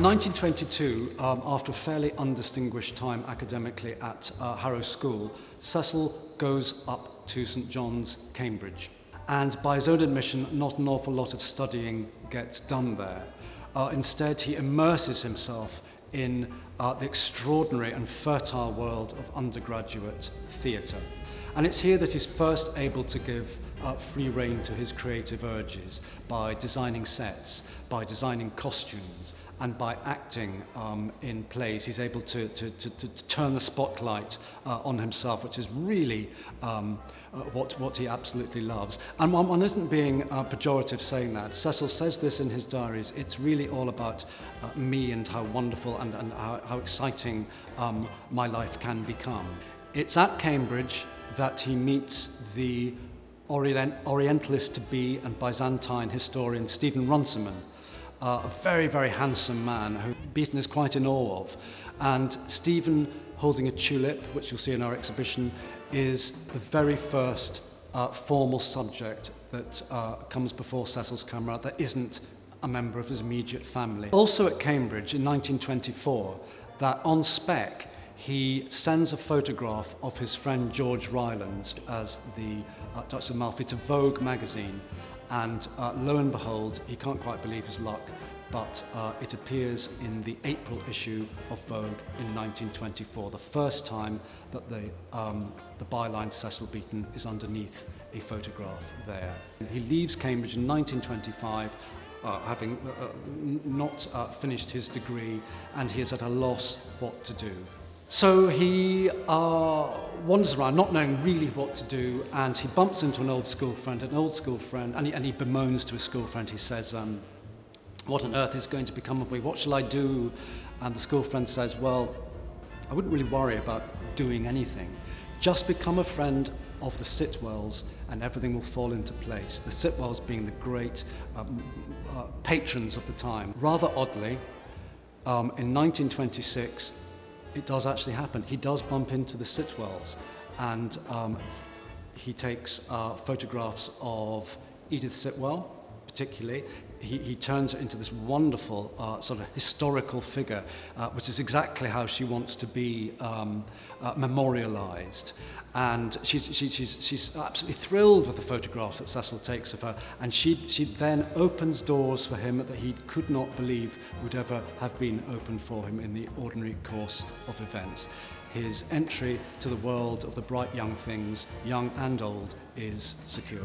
In 1922, after a fairly undistinguished time academically at Harrow School, Cecil goes up to St John's, Cambridge. And by his own admission, not an awful lot of studying gets done there. Instead, he immerses himself in the extraordinary and fertile world of undergraduate theatre. And it's here that he's first able to give free rein to his creative urges by designing sets, by designing costumes, and by acting in plays. He's able to turn the spotlight on himself, which is really what he absolutely loves. And one isn't being pejorative saying that. Cecil says this in his diaries. It's really all about me and how wonderful and how exciting my life can become. It's at Cambridge that he meets the Orientalist-to-be and Byzantine historian Stephen Runciman, a very, very handsome man who Beaton is quite in awe of. And Stephen, holding a tulip, which you'll see in our exhibition, is the very first formal subject that comes before Cecil's camera that isn't a member of his immediate family. Also at Cambridge in 1924, that on spec, he sends a photograph of his friend George Rylands as the Duchess of Malfi to Vogue magazine, and lo and behold, he can't quite believe his luck, but it appears in the April issue of Vogue in 1924, the first time that the byline Cecil Beaton is underneath a photograph there. He leaves Cambridge in 1925, having not finished his degree, and he is at a loss what to do. So he wanders around, not knowing really what to do, and he bumps into an old school friend, and he bemoans to his school friend. He says, what on earth is going to become of me? What shall I do? And the school friend says, well, I wouldn't really worry about doing anything. Just become a friend of the Sitwells and everything will fall into place. The Sitwells being the great patrons of the time. Rather oddly, in 1926, it does actually happen. He does bump into the Sitwells, and he takes photographs of Edith Sitwell, particularly. He turns her into this wonderful sort of historical figure, which is exactly how she wants to be memorialized. And she's absolutely thrilled with the photographs that Cecil takes of her, and she then opens doors for him that he could not believe would ever have been opened for him in the ordinary course of events. His entry to the world of the bright young things, young and old, is secure.